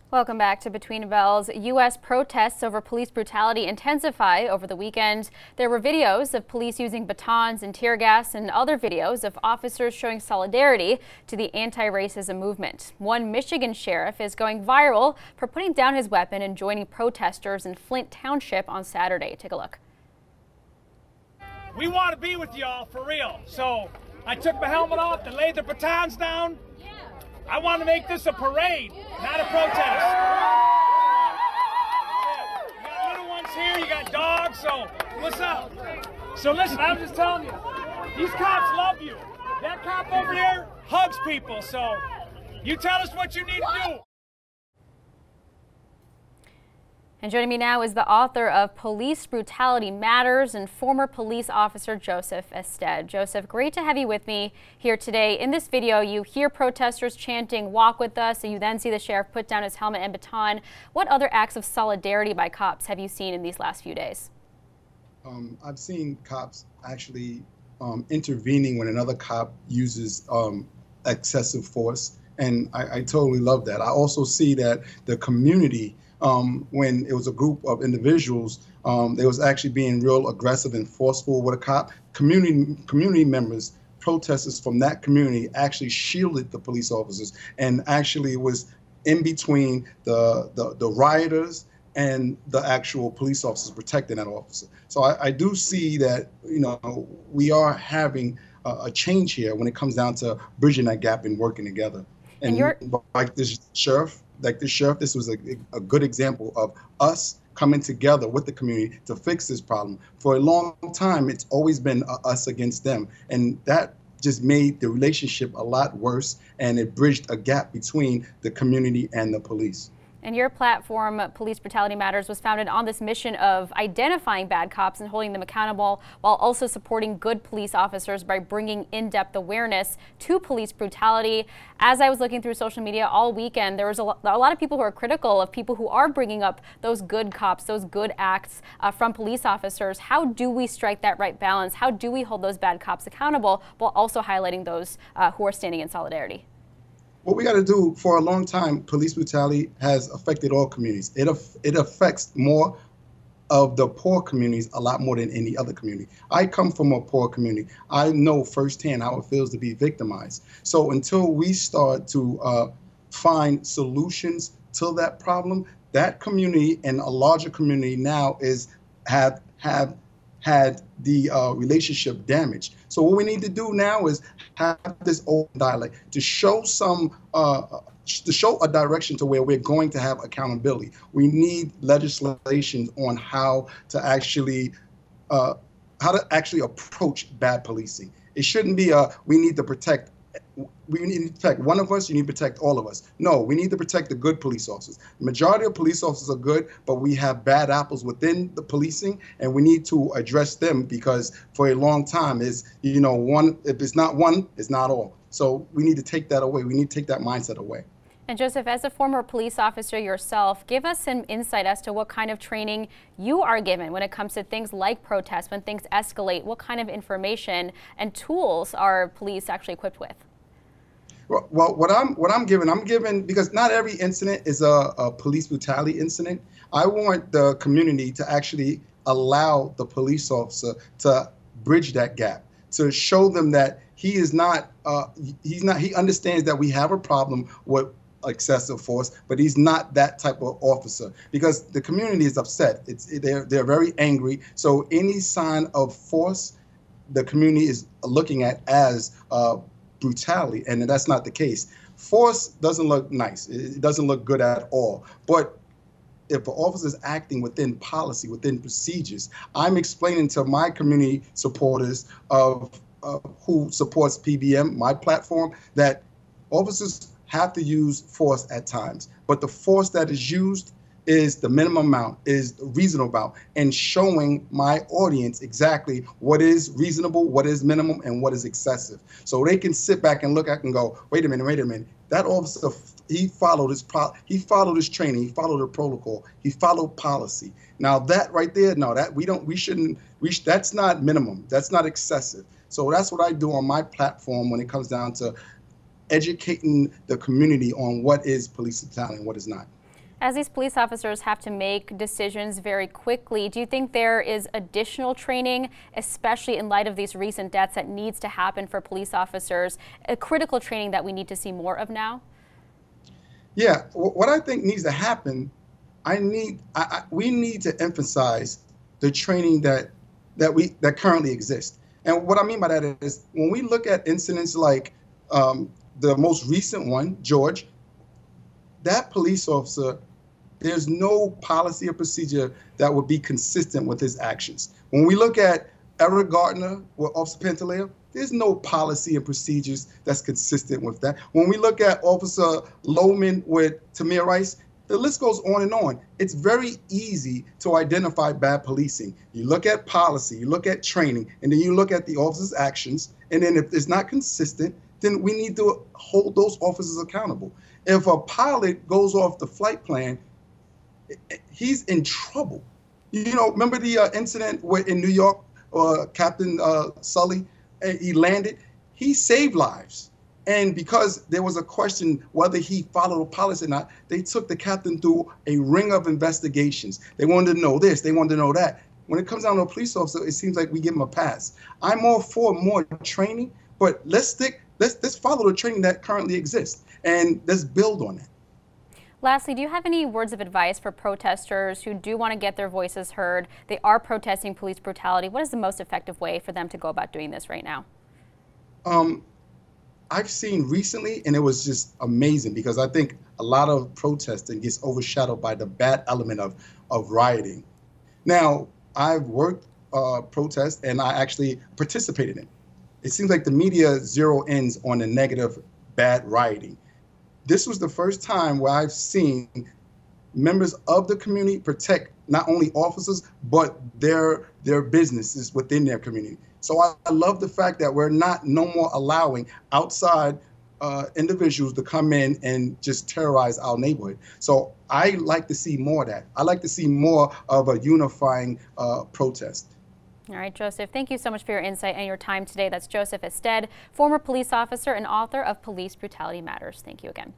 Welcome back to Between Bells. U.S. protests over police brutality intensify over the weekend. There were videos of police using batons and tear gas and other videos of officers showing solidarity to the anti-racism movement. One Michigan sheriff is going viral for putting down his weapon and joining protesters in Flint Township on Saturday. Take a look. We want to be with y'all for real. So I took my helmet off and laid the batons down. I want to make this a parade, not a protest. You got little ones here, you got dogs, so what's up? So listen, I'm just telling you, these cops love you. That cop over there hugs people, so you tell us what you need to do. And joining me now is the author of Police Brutality Matters and former police officer Joseph Ested. Joseph, great to have you with me here today. In this video, you hear protesters chanting, "Walk with us," and you then see the sheriff put down his helmet and baton. What other acts of solidarity by cops have you seen in these last few days? I've seen cops actually intervening when another cop uses excessive force, and I totally love that. I also see that the community, when it was a group of individuals, they was actually being real aggressive and forceful with a cop. Community members, protesters from that community actually shielded the police officers and actually was in between the rioters and the actual police officers protecting that officer. So I do see that, you know, we are having a change here when it comes down to bridging that gap and working together. And like this sheriff, this was a good example of us coming together with the community to fix this problem. For a long time, it's always been us against them. And that just made the relationship a lot worse, and it bridged a gap between the community and the police. And your platform, Police Brutality Matters, was founded on this mission of identifying bad cops and holding them accountable, while also supporting good police officers by bringing in-depth awareness to police brutality. As I was looking through social media all weekend, there was a lot of people who are critical of people who are bringing up those good cops, those good acts from police officers. How do we strike that right balance? How do we hold those bad cops accountable while also highlighting those who are standing in solidarity? What we got to do, for a long time, police brutality has affected all communities. It affects more of the poor communities a lot more than any other community. I come from a poor community. I know firsthand how it feels to be victimized. So until we start to find solutions to that problem, that community and a larger community now have had the relationship damaged. So what we need to do now is have this open dialogue to show a direction to where we're going to have accountability. We need legislation on how to actually approach bad policing. It shouldn't be we need to protect one of us, you need to protect all of us. No, we need to protect the good police officers. The majority of police officers are good, but we have bad apples within the policing, and we need to address them, because for a long time if it's not one, it's not all. So we need to take that away. We need to take that mindset away. And Joseph, as a former police officer yourself, give us some insight as to what kind of training you are given when it comes to things like protests, when things escalate. What kind of information and tools are police actually equipped with? Well, what I'm given, because not every incident is a police brutality incident. I want the community to actually allow the police officer to bridge that gap, to show them that he understands that we have a problem with excessive force, but he's not that type of officer, because the community is upset. They're very angry. So any sign of force, the community is looking at as brutality, and that's not the case. Force doesn't look nice. It doesn't look good at all. But if an officer is acting within policy, within procedures, I'm explaining to my community supporters of who supports PBM, my platform, that officers have to use force at times, but the force that is used is the minimum amount, is reasonable amount, and showing my audience exactly what is reasonable, what is minimum, and what is excessive. So they can sit back and look at and go, wait a minute. That officer, he followed his training, he followed the protocol, he followed policy. Now that right there, no, that's not minimum, that's not excessive. So that's what I do on my platform when it comes down to educating the community on what is police brutality and what is not. As these police officers have to make decisions very quickly, do you think there is additional training, especially in light of these recent deaths, that needs to happen for police officers, a critical training that we need to see more of now? Yeah, what I think needs to happen, we need to emphasize the training that currently exists. And what I mean by that is when we look at incidents like the most recent one, George, that police officer, there's no policy or procedure that would be consistent with his actions. When we look at Eric Gardner with Officer Pantaleo, there's no policy and procedures that's consistent with that. When we look at Officer Lohman with Tamir Rice, the list goes on and on. It's very easy to identify bad policing. You look at policy, you look at training, and then you look at the officer's actions. And then if it's not consistent, then we need to hold those officers accountable. If a pilot goes off the flight plan, he's in trouble. You know, remember the incident in New York, Captain Sully, he landed, he saved lives. And because there was a question whether he followed a policy or not, they took the captain through a ring of investigations. They wanted to know this, they wanted to know that. When it comes down to a police officer, it seems like we give him a pass. I'm all for more training, but let's follow the training that currently exists and let's build on it. Lastly, do you have any words of advice for protesters who do want to get their voices heard? They are protesting police brutality. What is the most effective way for them to go about doing this right now? I've seen recently, and it was just amazing because I think a lot of protesting gets overshadowed by the bad element of rioting. Now, I've worked protests and I actually participated in it. It seems like the media zero ends on the negative, bad rioting. This was the first time where I've seen members of the community protect not only officers, but their businesses within their community. So I love the fact that we're no more allowing outside individuals to come in and just terrorize our neighborhood. So I like to see more of that. I like to see more of a unifying protest. All right, Joseph, thank you so much for your insight and your time today. That's Joseph Ested, former police officer and author of Police Brutality Matters. Thank you again.